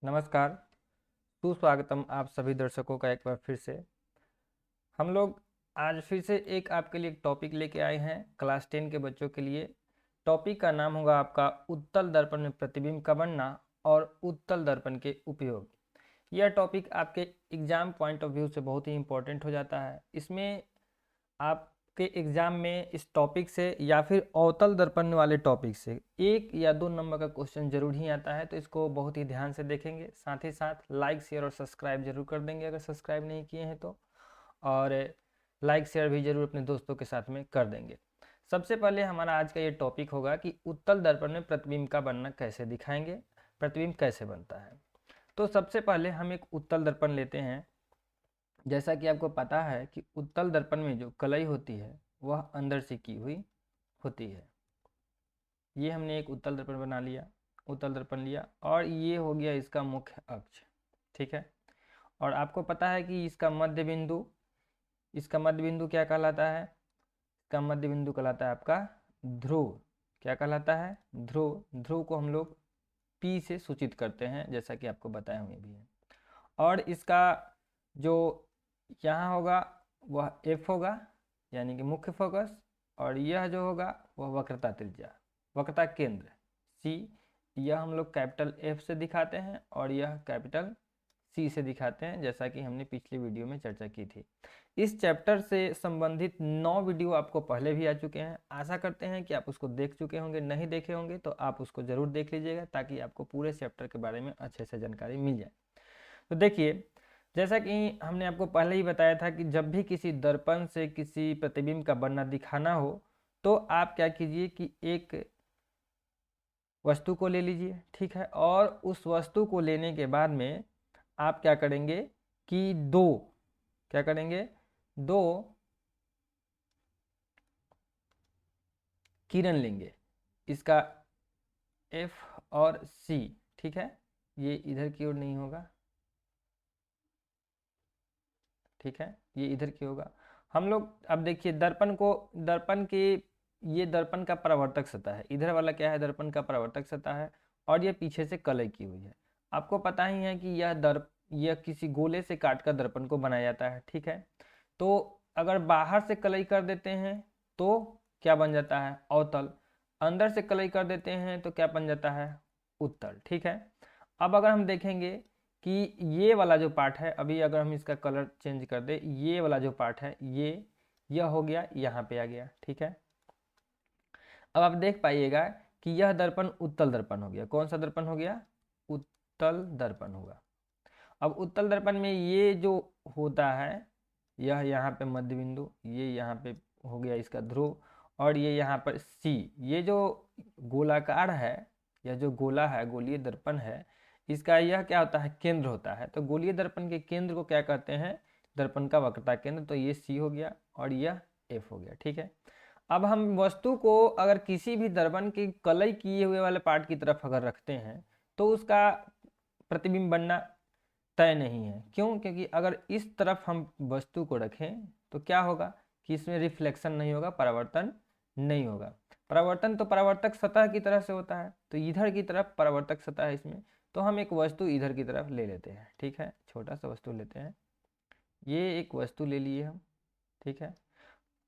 नमस्कार, सुस्वागतम आप सभी दर्शकों का एक बार फिर से। हम लोग आज फिर से एक आपके लिए एक टॉपिक लेके आए हैं क्लास 10 के बच्चों के लिए। टॉपिक का नाम होगा आपका उत्तल दर्पण में प्रतिबिंब का बनना और उत्तल दर्पण के उपयोग। यह टॉपिक आपके एग्जाम पॉइंट ऑफ व्यू से बहुत ही इंपॉर्टेंट हो जाता है। इसमें आपके एग्जाम में इस टॉपिक से या फिर अवतल दर्पण वाले टॉपिक से 1 या 2 नंबर का क्वेश्चन जरूर ही आता है, तो इसको बहुत ही ध्यान से देखेंगे। साथ ही साथ लाइक शेयर और सब्सक्राइब जरूर कर देंगे अगर सब्सक्राइब नहीं किए हैं तो, और लाइक शेयर भी जरूर अपने दोस्तों के साथ में कर देंगे। सबसे पहले हमारा आज का ये टॉपिक होगा कि उत्तल दर्पण में प्रतिबिंब का बनना कैसे दिखाएंगे, प्रतिबिंब कैसे बनता है। तो सबसे पहले हम एक उत्तल दर्पण लेते हैं। जैसा कि आपको पता है कि उत्तल दर्पण में जो कलई होती है वह अंदर से की हुई होती है। ये हमने एक उत्तल दर्पण बना लिया, उत्तल दर्पण लिया, और ये हो गया इसका मुख्य अक्ष। ठीक है। और आपको पता है कि इसका मध्य बिंदु क्या कहलाता है? इसका मध्य बिंदु कहलाता है आपका ध्रुव। क्या कहलाता है? ध्रुव। ध्रुव को हम लोग P से सूचित करते हैं, जैसा कि आपको बताया हुए भी है। और इसका जो यहाँ होगा वह F होगा, यानी कि मुख्य फोकस, और यह जो होगा वह वक्रता त्रिज्या, वक्रता केंद्र C। यह हम लोग कैपिटल F से दिखाते हैं और यह कैपिटल C से दिखाते हैं, जैसा कि हमने पिछले वीडियो में चर्चा की थी। इस चैप्टर से संबंधित 9 वीडियो आपको पहले भी आ चुके हैं। आशा करते हैं कि आप उसको देख चुके होंगे। नहीं देखे होंगे तो आप उसको ज़रूर देख लीजिएगा, ताकि आपको पूरे चैप्टर के बारे में अच्छे से जानकारी मिल जाए। तो देखिए, जैसा कि हमने आपको पहले ही बताया था कि जब भी किसी दर्पण से किसी प्रतिबिंब का बनना दिखाना हो, तो आप क्या कीजिए कि एक वस्तु को ले लीजिए। ठीक है। और उस वस्तु को लेने के बाद में आप क्या करेंगे कि क्या करेंगे, 2 किरण लेंगे, इसका F और C। ठीक है। ये इधर की ओर नहीं होगा, ठीक है, ये इधर की होगा। हम लोग अब देखिए दर्पण के, ये दर्पण का परावर्तक सतह है। इधर वाला क्या है? दर्पण का परावर्तक सतह है, और ये पीछे से कलई की हुई है। आपको पता ही है कि यह किसी गोले से काट कर दर्पण को बनाया जाता है। ठीक है। तो अगर बाहर से कलई कर देते हैं तो क्या बन जाता है? अवतल। अंदर से कलई कर देते हैं तो क्या बन जाता है? उत्तल। ठीक है। अब अगर हम देखेंगे कि ये वाला जो पार्ट है, अभी अगर हम इसका कलर चेंज कर दे, ये वाला जो पार्ट है यह हो गया, यहाँ पे आ गया। ठीक है। अब आप देख पाइएगा कि यह दर्पण उत्तल दर्पण हो गया। कौन सा दर्पण हो गया? उत्तल दर्पण होगा। अब उत्तल दर्पण में ये जो होता है, यह यहाँ पे मध्य बिंदु, ये यहाँ पे हो गया इसका ध्रुव, और ये यहाँ पर C। ये जो गोलाकार है, यह जो गोला है, गोलीय दर्पण है, इसका यह क्या होता है? केंद्र होता है। तो गोलीय दर्पण के केंद्र को क्या कहते हैं? दर्पण का वक्रता केंद्र। तो ये C हो गया और यह F हो गया। ठीक है। अब हम वस्तु को अगर किसी भी दर्पण की कलई किए हुए वाले पार्ट की तरफ अगर रखते हैं, तो उसका प्रतिबिंब बनना तय नहीं है। क्यों? क्योंकि अगर इस तरफ हम वस्तु को रखें तो क्या होगा कि इसमें रिफ्लेक्शन नहीं होगा, परावर्तन नहीं होगा। परावर्तन तो परावर्तक सतह की तरफ से होता है, तो इधर की तरफ परावर्तक सतह है इसमें। तो हम एक वस्तु इधर की तरफ ले लेते हैं। ठीक है। छोटा सा वस्तु लेते हैं, ये एक वस्तु ले लिए हम। ठीक है।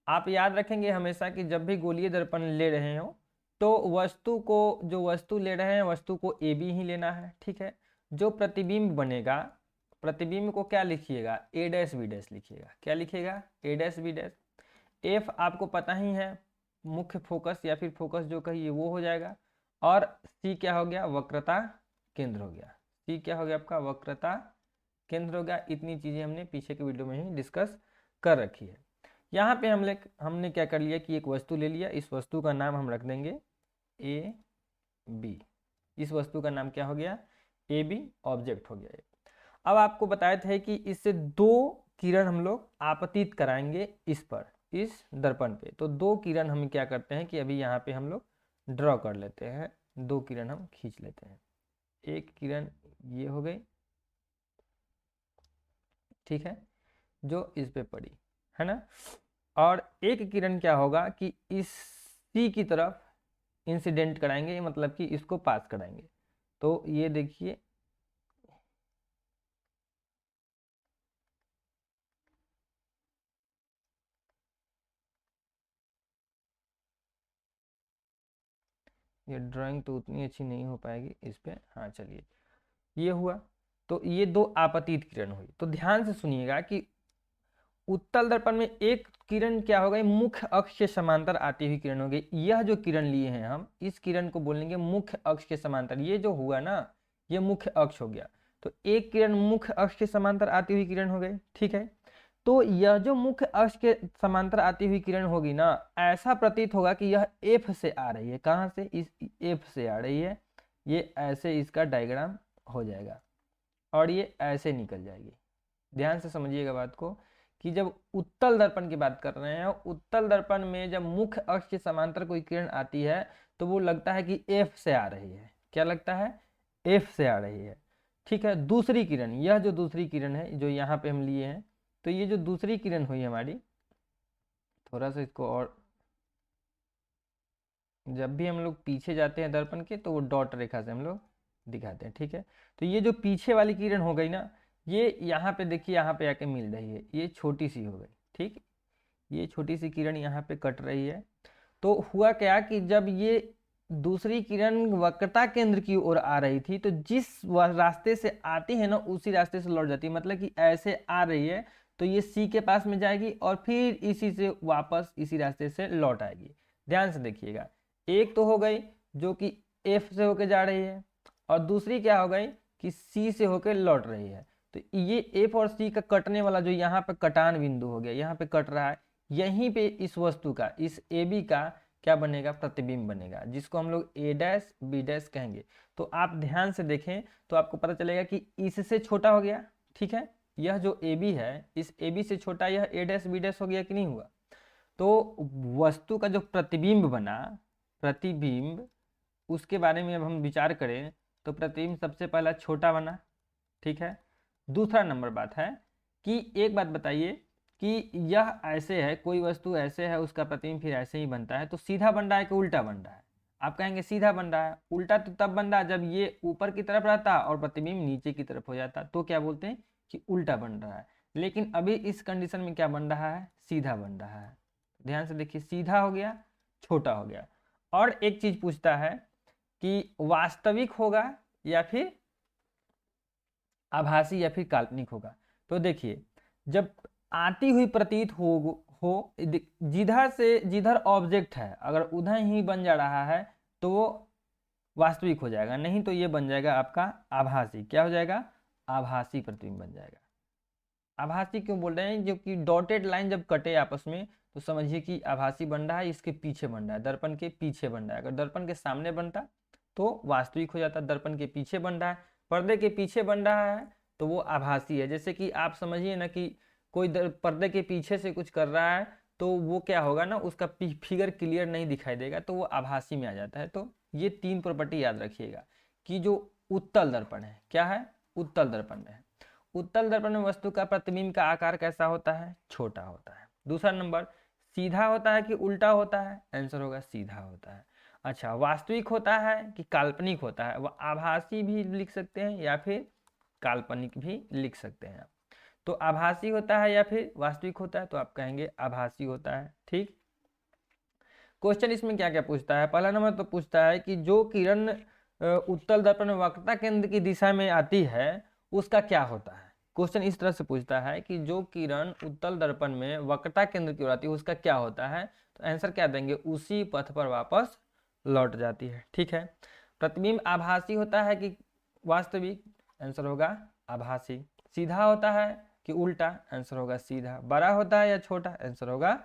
आप याद रखेंगे हमेशा कि जब भी गोलीय दर्पण ले रहे हो तो जो वस्तु ले रहे हैं वस्तु को AB ही लेना है। ठीक है। जो प्रतिबिंब बनेगा, प्रतिबिंब को क्या लिखिएगा? A डैश B डैश लिखिएगा। क्या लिखिएगा? A dash B dash. F आपको पता ही है, मुख्य फोकस या फिर फोकस जो कहिए वो हो जाएगा। और C क्या हो गया? वक्रता केंद्र हो गया। C क्या हो गया आपका? वक्रता केंद्र हो गया। इतनी चीजें हमने पीछे के वीडियो में ही डिस्कस कर रखी है। यहाँ पे हमने क्या कर लिया कि एक वस्तु ले लिया। इस वस्तु का नाम हम रख देंगे AB। इस वस्तु का नाम क्या हो गया? AB ऑब्जेक्ट हो गया। अब आपको बताए थे कि इससे 2 किरण हम लोग आपतित कराएंगे इस पर, इस दर्पण पे। तो 2 किरण हम क्या करते हैं कि अभी यहाँ पे हम लोग ड्रॉ कर लेते हैं। 2 किरण हम खींच लेते हैं। एक किरण ये हो गई, ठीक है, जो इस पे पड़ी है ना। और एक किरण क्या होगा कि इस C की तरफ इंसिडेंट कराएंगे, मतलब कि इसको पास कराएंगे। तो ये देखिए ये ड्राइंग तो उतनी अच्छी नहीं हो पाएगी इस पे। हाँ चलिए, ये हुआ। तो ये दो आपतित किरण हुई। तो ध्यान से सुनिएगा कि उत्तल दर्पण में एक किरण क्या हो गई, मुख्य अक्ष के समांतर आती हुई किरण हो गई। यह जो किरण लिए हैं हम, इस किरण को बोलेंगे मुख्य अक्ष के समांतर। ये जो हुआ ना, ये मुख्य अक्ष हो गया। तो एक किरण मुख्य अक्ष के समांतर आती हुई किरण हो गई, ठीक है। तो यह जो मुख्य अक्ष के समांतर आती हुई किरण होगी ना, ऐसा प्रतीत होगा कि यह एफ से आ रही है। कहाँ से? इस एफ से आ रही है। ये ऐसे इसका डायग्राम हो जाएगा और ये ऐसे निकल जाएगी। ध्यान से समझिएगा बात को, कि जब उत्तल दर्पण की बात कर रहे हैं, उत्तल दर्पण में जब मुख्य अक्ष के समांतर कोई किरण आती है तो वो लगता है कि एफ से आ रही है। क्या लगता है? एफ से आ रही है, ठीक है। दूसरी किरण, यह जो दूसरी किरण है जो यहाँ पे हम लिए हैं, तो ये जो दूसरी किरण हुई हमारी, थोड़ा सा इसको और, जब भी हम लोग पीछे जाते हैं दर्पण के तो वो डॉट रेखा से हम लोग दिखाते हैं, ठीक है। तो ये जो पीछे वाली किरण हो गई ना, ये यहाँ पे देखिए, यहाँ पे आके मिल रही है, ये छोटी सी हो गई, ठीक। ये छोटी सी किरण यहाँ पे कट रही है। तो हुआ क्या कि जब ये दूसरी किरण वक्रता केंद्र की ओर आ रही थी, तो जिस रास्ते से आती है ना, उसी रास्ते से लौट जाती है। मतलब कि ऐसे आ रही है तो ये सी के पास में जाएगी और फिर इसी से वापस इसी रास्ते से लौट आएगी। ध्यान से देखिएगा, एक तो हो गई जो कि एफ से होके जा रही है, और दूसरी क्या हो गई कि सी से होके लौट रही है। तो ये एफ और सी का कटने वाला जो यहाँ पे कटान बिंदु हो गया, यहाँ पे कट रहा है, यहीं पे इस वस्तु का, इस ए बी का क्या बनेगा? प्रतिबिंब बनेगा, जिसको हम लोग ए डैश बी डैश कहेंगे। तो आप ध्यान से देखें तो आपको पता चलेगा कि इससे छोटा हो गया, ठीक है। यह जो ए बी है, इस ए बी से छोटा यह ए डैश बी डैश हो गया कि नहीं हुआ? तो वस्तु का जो प्रतिबिंब बना, प्रतिबिंब, उसके बारे में अब हम विचार करें तो प्रतिबिंब सबसे पहला छोटा बना, ठीक है। दूसरा नंबर बात है कि एक बात बताइए कि यह ऐसे है, कोई वस्तु ऐसे है, उसका प्रतिबिंब फिर ऐसे ही बनता है, तो सीधा बन रहा है कि उल्टा बन रहा है? आप कहेंगे सीधा बन रहा है। उल्टा तो तब बन रहा है जब ये ऊपर की तरफ रहता और प्रतिबिंब नीचे की तरफ हो जाता, तो क्या बोलते हैं कि उल्टा बन रहा है। लेकिन अभी इस कंडीशन में क्या बन रहा है? सीधा बन रहा है। ध्यान से देखिए, सीधा हो गया, छोटा हो गया। और एक चीज पूछता है कि वास्तविक होगा या फिर आभासी या फिर काल्पनिक होगा। तो देखिए, जब आती हुई प्रतीत हो जिधर से जिधर ऑब्जेक्ट है, अगर उधर ही बन जा रहा है तो वो वास्तविक हो जाएगा, नहीं तो ये बन जाएगा आपका आभासी। क्या हो जाएगा? आभासी प्रतिबिंब बन जाएगा। आभासी क्यों बोल रहे हैं? जो कि डॉटेड लाइन जब कटे आपस में तो समझिए कि आभासी बन रहा है, इसके पीछे बन रहा है, दर्पण के पीछे बन रहा है। अगर दर्पण के सामने बनता तो वास्तविक हो जाता, दर्पण के पीछे बन रहा है, पर्दे के पीछे बन रहा है तो वो आभासी है। जैसे कि आप समझिए ना कि कोई पर्दे के पीछे से कुछ कर रहा है तो वो क्या होगा ना, उसका फिगर क्लियर नहीं दिखाई देगा, तो वो आभासी में आ जाता है। तो ये तीन प्रॉपर्टी याद रखिएगा कि जो उत्तल दर्पण है, क्या है? उत्तल दर्पण है। उत्तल दर्पण में वस्तु का प्रतिबिंब का आकार कैसा होता है? छोटा होता है। दूसरा नंबर, सीधा होता है कि उल्टा होता है? आंसर होगा सीधा होता है। अच्छा, वास्तविक होता है कि काल्पनिक होता है? वह आभासी भी लिख सकते हैं या फिर काल्पनिक भी लिख सकते हैं। तो आभासी होता है या फिर वास्तविक होता है? तो आप कहेंगे आभासी होता है, ठीक। क्वेश्चन इसमें क्या क्या पूछता है? पहला नंबर तो पूछता है कि जो किरण उत्तल दर्पण में वक्रता केंद्र की दिशा में आती है उसका क्या होता है। क्वेश्चन इस तरह से पूछता है कि जो किरण उत्तल दर्पण में वक्रता केंद्र की ओर आती है उसका क्या होता है। तो आंसर क्या देंगे? उसी पथ पर वापस लौट जाती है, ठीक है। प्रतिबिंब आभासी होता है कि वास्तविक? आंसर होगा आभासी। सीधा होता है कि उल्टा? आंसर होगा सीधा। बड़ा होता है या छोटा? आंसर होगा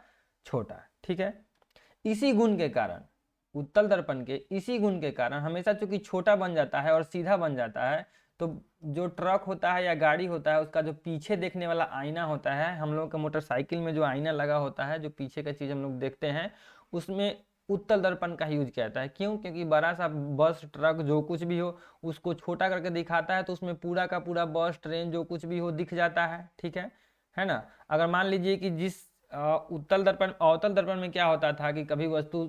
छोटा, ठीक है। इसी गुण के कारण, उत्तल दर्पण के इसी गुण के कारण हमेशा चूंकि छोटा बन जाता है और सीधा बन जाता है, तो जो ट्रक होता है या गाड़ी होता है उसका जो पीछे देखने वाला आईना होता है, हम लोगों का मोटरसाइकिल में जो आईना लगा होता है, जो पीछे का चीज हम लोग देखते हैं, उसमें उत्तल दर्पण का यूज किया जाता है। क्यों? क्योंकि बड़ा सा बस ट्रक जो कुछ भी हो उसको छोटा करके दिखाता है, तो उसमें पूरा का पूरा बस ट्रेन जो कुछ भी हो दिख जाता है, ठीक है ना। अगर मान लीजिए कि जिस उत्तल दर्पण, अवतल दर्पण में क्या होता था कि कभी वस्तु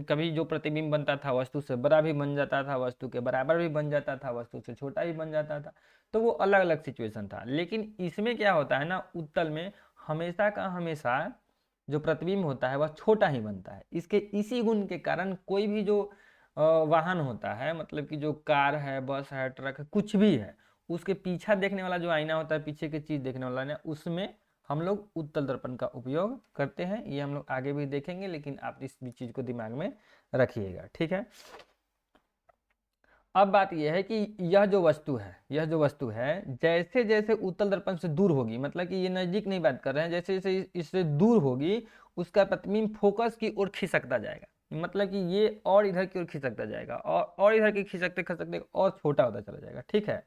कभी जो प्रतिबिंब बनता था वस्तु से बड़ा भी बन जाता था, वस्तु के बराबर भी बन जाता था, वस्तु से छोटा भी बन जाता था, तो वो अलग अलग सिचुएशन था। लेकिन इसमें क्या होता है ना, उत्तल में हमेशा का हमेशा जो प्रतिबिंब होता है वह छोटा ही बनता है। इसके इसी गुण के कारण कोई भी जो वाहन होता है, मतलब कि जो कार है, बस है, ट्रक है, कुछ भी है, उसके पीछा देखने वाला जो आईना होता है, पीछे की चीज देखने वाला आईना, उसमें हम लोग उत्तल दर्पण का उपयोग करते हैं। ये हम लोग आगे भी देखेंगे, लेकिन आप इस भी चीज को दिमाग में रखिएगा, ठीक है। अब बात यह है कि यह जो वस्तु है जैसे जैसे उत्तल दर्पण से दूर होगी, मतलब कि ये नजदीक नहीं बात कर रहे हैं, जैसे जैसे इससे दूर होगी उसका प्रतिबिंब फोकस की ओर खिसकता जाएगा, मतलब कि ये और इधर की ओर खिसकता जाएगा, और इधर की खिसकते खिसकते और छोटा होता चला जाएगा, ठीक है।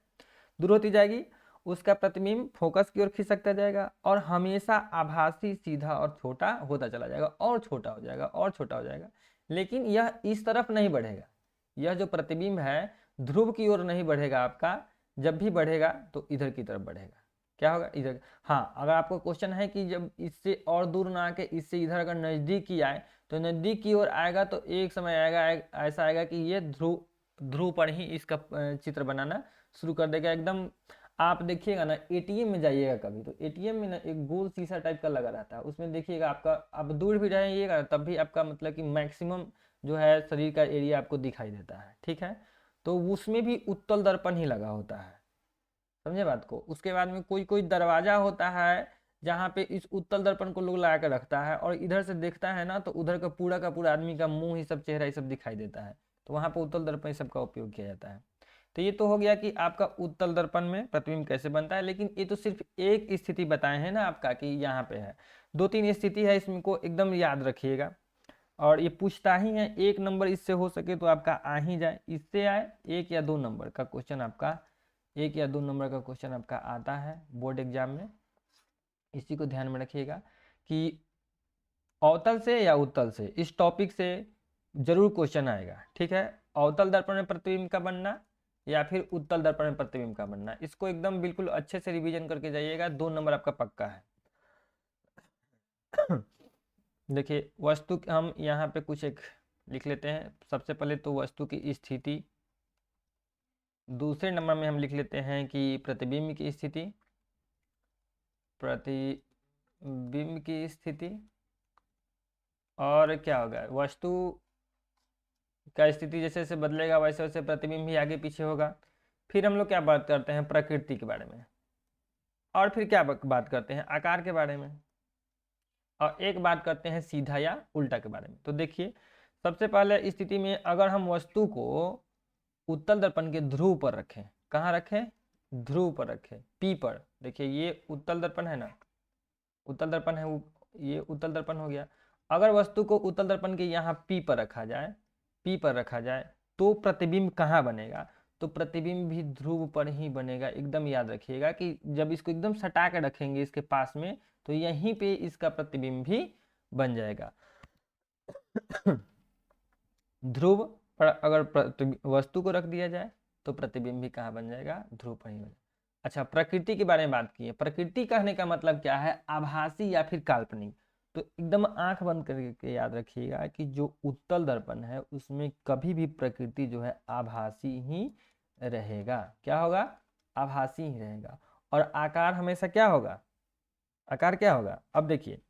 दूर होती जाएगी, उसका प्रतिबिंब फोकस की ओर खिसकता जाएगा और हमेशा आभासी, सीधा और छोटा होता चला जाएगा, और छोटा हो जाएगा, और छोटा हो जाएगा। लेकिन यह इस तरफ नहीं बढ़ेगा, यह जो प्रतिबिंब है ध्रुव की ओर नहीं बढ़ेगा आपका, जब भी बढ़ेगा तो इधर की तरफ बढ़ेगा। क्या होगा? इधर। हाँ, अगर आपको क्वेश्चन है कि जब इससे और दूर ना आके इससे इधर अगर नजदीक ही आए, तो नजदीक की ओर आएगा तो एक समय आएगा, ऐसा आएगा कि ये ध्रुव ध्रुव पर ही इसका चित्र बनाना शुरू कर देगा एकदम। आप देखिएगा ना, एटीएम में जाइएगा कभी, तो एटीएम में ना एक गोल शीशा टाइप का लगा रहता है, उसमें देखिएगा आपका, आप दूर भी रहिएगा तब भी आपका मतलब कि मैक्सिमम जो है शरीर का एरिया आपको दिखाई देता है, ठीक है। तो उसमें भी उत्तल दर्पण ही लगा होता है, समझे बात को। उसके बाद में कोई कोई दरवाजा होता है जहाँ पे इस उत्तल दर्पण को लोग लगा कर रखता है, और इधर से देखता है ना तो उधर का पूरा आदमी का मुंह ही सब, चेहरा ही सब दिखाई देता है, तो वहाँ पे उत्तल दर्पण सब का उपयोग किया जाता है। तो ये तो हो गया कि आपका उत्तल दर्पण में प्रतिबिंब कैसे बनता है, लेकिन ये तो सिर्फ एक स्थिति बताए हैं ना आपका कि यहाँ पे है, दो तीन स्थिति है, इसमें को एकदम याद रखिएगा। और ये पूछता ही है, एक नंबर इससे हो सके तो आपका आ ही जाए, इससे आए, एक या दो नंबर का क्वेश्चन आपका, एक या दो नंबर का क्वेश्चन आपका आता है बोर्ड एग्जाम में, इसी को ध्यान में रखिएगा कि अवतल से या उत्तल से, इस टॉपिक से जरूर क्वेश्चन आएगा, ठीक है। अवतल दर्पण में प्रतिबिंब का बनना या फिर उत्तल दर्पण में प्रतिबिंब का बनना, इसको एकदम बिल्कुल अच्छे से रिवीजन करके जाइएगा, 2 नंबर आपका पक्का है। देखिए, वस्तु हम यहाँ पे कुछ एक लिख लेते हैं। सबसे पहले तो वस्तु की स्थिति, दूसरे नंबर में हम लिख लेते हैं कि प्रतिबिंब की स्थिति, प्रतिबिंब की स्थिति, और क्या होगा, वस्तु का स्थिति जैसे जैसे बदलेगा वैसे वैसे प्रतिबिंब भी आगे पीछे होगा। फिर हम लोग क्या बात करते हैं, प्रकृति के बारे में, और फिर क्या बात करते हैं, आकार के बारे में, और एक बात करते हैं सीधा या उल्टा के बारे में। तो देखिए, सबसे पहले स्थिति में अगर हम वस्तु को उत्तल दर्पण के ध्रुव पर रखें, कहाँ रखें, ध्रुव पर रखें, पी पर। देखिए ये उत्तल दर्पण है ना, उत्तल दर्पण है, ये उत्तल दर्पण हो गया। अगर वस्तु को उत्तल दर्पण के यहाँ पी पर रखा जाए, पी पर रखा जाए, तो प्रतिबिंब कहाँ बनेगा, तो प्रतिबिंब भी ध्रुव पर ही बनेगा। एकदम याद रखिएगा कि जब इसको एकदम सटा के रखेंगे इसके पास में, तो यहीं पे इसका प्रतिबिंब भी बन जाएगा। ध्रुव पर अगर वस्तु को रख दिया जाए तो प्रतिबिंब भी कहाँ बन जाएगा, ध्रुव पर ही बन जाएगा। अच्छा, प्रकृति के बारे में बात की है। प्रकृति कहने का मतलब क्या है, आभासी या फिर काल्पनिक। तो एकदम आंख बंद करके याद रखिएगा कि जो उत्तल दर्पण है उसमें कभी भी प्रकृति जो है आभासी ही रहेगा। क्या होगा, आभासी ही रहेगा। और आकार हमेशा क्या होगा, आकार क्या होगा, अब देखिए,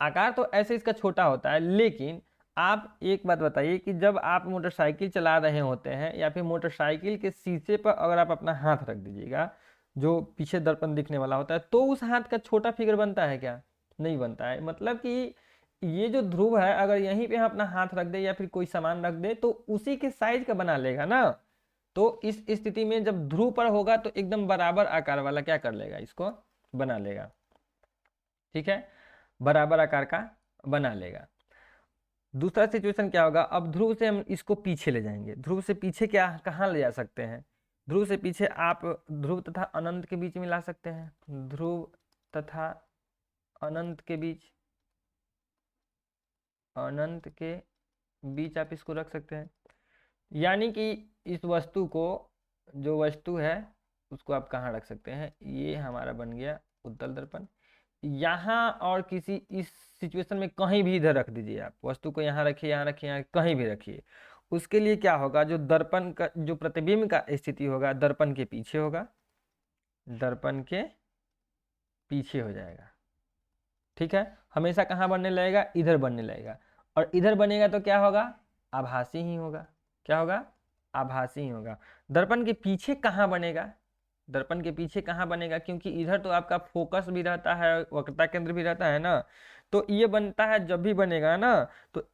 आकार तो ऐसे इसका छोटा होता है, लेकिन आप एक बात बताइए कि जब आप मोटरसाइकिल चला रहे होते हैं या फिर मोटरसाइकिल के शीशे पर अगर आप अपना हाथ रख दीजिएगा, जो पीछे दर्पण दिखने वाला होता है, तो उस हाथ का छोटा फिगर बनता है क्या, नहीं बनता है। मतलब कि ये जो ध्रुव है अगर यहीं पे हम अपना हाथ रख दे या फिर कोई सामान रख दे तो उसी के साइज का बना लेगा ना। तो इस स्थिति में जब ध्रुव पर होगा तो एकदम बराबर आकार वाला क्या कर लेगा, इसको बना लेगा, ठीक है, बराबर आकार का बना लेगा। दूसरा सिचुएशन क्या होगा, अब ध्रुव से हम इसको पीछे ले जाएंगे। ध्रुव से पीछे क्या, कहाँ ले जा सकते हैं, ध्रुव से पीछे आप ध्रुव तथा अनंत के बीच में ला सकते हैं, ध्रुव तथा अनंत के बीच, अनंत के बीच आप इसको रख सकते हैं। यानी कि इस वस्तु को, जो वस्तु है उसको आप कहाँ रख सकते हैं, ये हमारा बन गया उत्तल दर्पण। यहाँ और किसी इस सिचुएशन में कहीं भी इधर रख दीजिए, आप वस्तु को यहाँ रखिए, यहाँ रखिए, यहाँ कहीं भी रखिए। उसके लिए क्या होगा, जो दर्पण का जो प्रतिबिंब का स्थिति होगा दर्पण के पीछे होगा, दर्पण के पीछे हो जाएगा, ठीक है। हमेशा कहाँ बनने लगेगा, इधर बनने लगेगा। और इधर बनेगा तो क्या होगा, आभासी ही होगा, क्या होगा, आभासी ही होगा। दर्पण के पीछे कहाँ बनेगा, दर्पण के पीछे कहाँ बनेगा, क्योंकि इधर तो आपका फोकस भी रहता है, वक्रता केंद्र भी रहता है ना, तो ये बनता है जब भी बनेगा ना, तो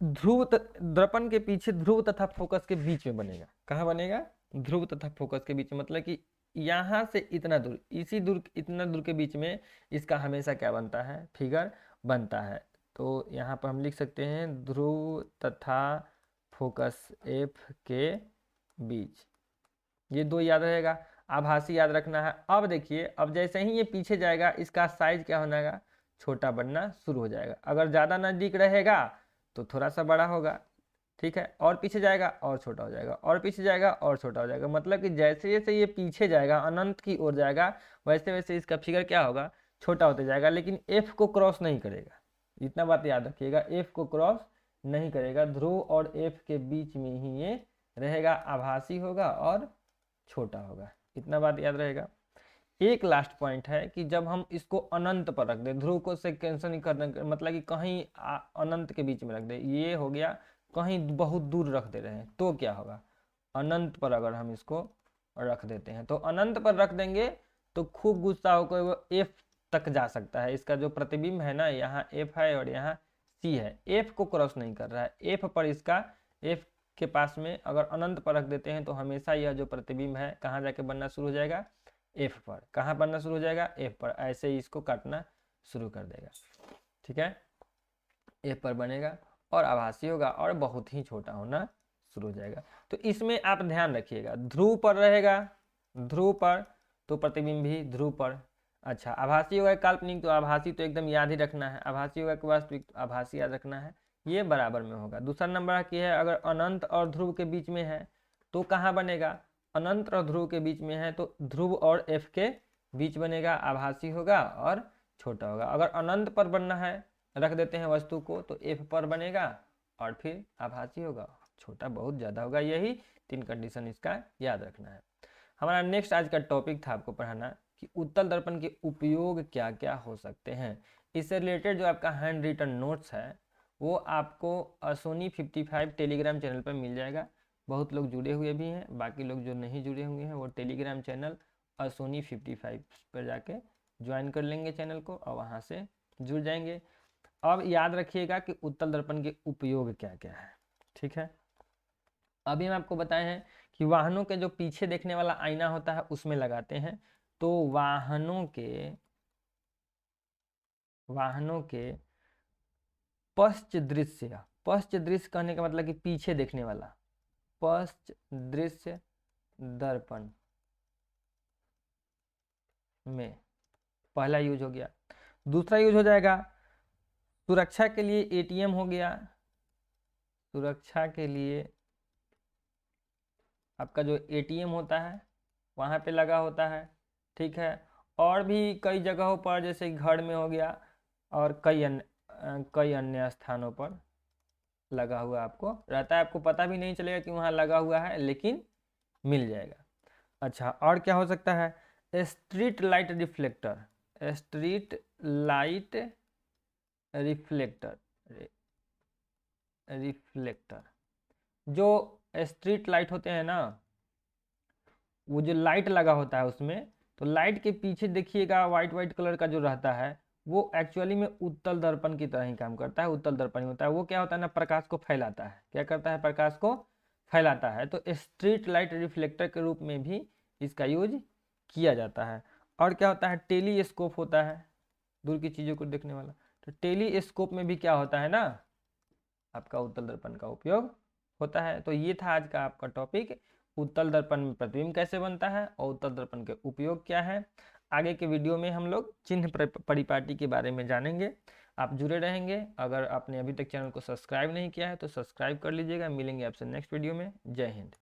दर्पण के पीछे ध्रुव तथा फोकस के बीच में बनेगा। कहाँ बनेगा, ध्रुव तथा फोकस के बीच में, मतलब कि यहाँ से इतना दूर, इसी दूर, इतना दूर के बीच में इसका हमेशा क्या बनता है, फिगर बनता है। तो यहाँ पर हम लिख सकते हैं ध्रुव तथा फोकस एफ के बीच, ये दो याद रहेगा। आभासी याद रखना है। अब देखिए, अब जैसे ही ये पीछे जाएगा इसका साइज क्या होगा, छोटा बनना शुरू हो जाएगा। अगर ज़्यादा नज़दीक रहेगा तो थोड़ा सा बड़ा होगा, ठीक है, और पीछे जाएगा और छोटा हो जाएगा, और पीछे जाएगा और छोटा हो जाएगा। मतलब कि जैसे जैसे ये पीछे जाएगा, अनंत की ओर जाएगा, वैसे वैसे इसका फिगर क्या होगा, छोटा होते जाएगा, लेकिन एफ को क्रॉस नहीं करेगा। इतना बात याद रखिएगा, एफ को क्रॉस नहीं करेगा, ध्रुव और एफ के बीच में ही ये रहेगा, आभासी होगा और छोटा होगा। इतना बात याद रहेगा। एक लास्ट पॉइंट है कि जब हम इसको अनंत पर रख दें, ध्रुव को से कैंसिल नहीं करना, मतलब कि कहीं अनंत के बीच में रख दे, ये हो गया, कहीं बहुत दूर रख दे रहे हैं तो क्या होगा, अनंत पर अगर हम इसको रख देते हैं, तो अनंत पर रख देंगे तो खूब गुस्सा होकर वो एफ तक जा सकता है। इसका जो प्रतिबिंब है ना, यहाँ एफ है और यहाँ सी है, एफ को क्रॉस नहीं कर रहा है, एफ पर इसका, एफ के पास में अगर अनंत पर रख देते हैं तो हमेशा यह जो प्रतिबिंब है कहाँ जाके बनना शुरू हो जाएगा, एफ पर। कहाँ बनना शुरू हो जाएगा, एफ पर। ऐसे ही इसको काटना शुरू कर देगा, ठीक है, एफ पर बनेगा और आभासी होगा और बहुत ही छोटा होना शुरू हो जाएगा। तो इसमें आप ध्यान रखिएगा, ध्रुव पर रहेगा, ध्रुव पर तो प्रतिबिंब भी ध्रुव पर। अच्छा, आभासी होगा काल्पनिक, तो आभासी तो एकदम याद ही रखना है, आभासी होगा कि वास्तविक, तो आभासी याद रखना है, ये बराबर में होगा। दूसरा नंबर की है, अगर अनंत और ध्रुव के बीच में है तो कहाँ बनेगा, अनंत और ध्रुव के बीच में है तो ध्रुव और एफ के बीच बनेगा, आभासी होगा और छोटा होगा। अगर अनंत पर बनना है, रख देते हैं वस्तु को, तो एफ पर बनेगा और फिर आभासी होगा, छोटा बहुत ज़्यादा होगा। यही 3 कंडीशन इसका याद रखना है। हमारा नेक्स्ट आज का टॉपिक था आपको पढ़ाना कि उत्तल दर्पण के उपयोग क्या क्या हो सकते हैं। इससे रिलेटेड जो आपका हैंड रिटन नोट्स है वो आपको असोनी 55 टेलीग्राम चैनल पर मिल जाएगा। बहुत लोग जुड़े हुए भी हैं, बाकी लोग जो नहीं जुड़े हुए हैं वो टेलीग्राम चैनल असोनी 55 पर जाके ज्वाइन कर लेंगे चैनल को और वहाँ से जुड़ जाएंगे। अब याद रखिएगा कि उत्तल दर्पण के उपयोग क्या क्या है, ठीक है। अभी हम आपको बताए हैं कि वाहनों के जो पीछे देखने वाला आईना होता है उसमें लगाते हैं, तो वाहनों के पश्च दृश्य, पश्च दृश्य कहने का मतलब कि पीछे देखने वाला, पश्च दृश्य दर्पण में पहला यूज हो गया। दूसरा यूज हो जाएगा सुरक्षा के लिए, एटीएम हो गया, सुरक्षा के लिए आपका जो एटीएम होता है वहाँ पे लगा होता है, ठीक है। और भी कई जगहों पर, जैसे घर में हो गया और कई अन्य स्थानों पर लगा हुआ आपको रहता है, आपको पता भी नहीं चलेगा कि वहाँ लगा हुआ है, लेकिन मिल जाएगा। अच्छा, और क्या हो सकता है, street light reflector, street light reflector, reflector जो स्ट्रीट लाइट होते हैं ना, वो जो लाइट लगा होता है उसमें, तो लाइट के पीछे देखिएगा वाइट वाइट कलर का जो रहता है वो एक्चुअली में उत्तल दर्पण की तरह ही काम करता है, उत्तल दर्पण ही होता है। वो क्या होता है ना, प्रकाश को फैलाता है, क्या करता है, प्रकाश को फैलाता है। तो स्ट्रीट लाइट रिफ्लेक्टर के रूप में भी इसका यूज किया जाता है। और क्या होता है, टेलीस्कोप होता है, दूर की चीज़ों को देखने वाला, तो टेलीस्कोप में भी क्या होता है ना, आपका उत्तल दर्पण का उपयोग होता है। तो ये था आज का आपका टॉपिक, उत्तल दर्पण में प्रतिबिंब कैसे बनता है और उत्तल दर्पण के उपयोग क्या है। आगे के वीडियो में हम लोग चिन्ह परिपाटी के बारे में जानेंगे। आप जुड़े रहेंगे। अगर आपने अभी तक चैनल को सब्सक्राइब नहीं किया है तो सब्सक्राइब कर लीजिएगा। मिलेंगे आपसे नेक्स्ट वीडियो में। जय हिंद।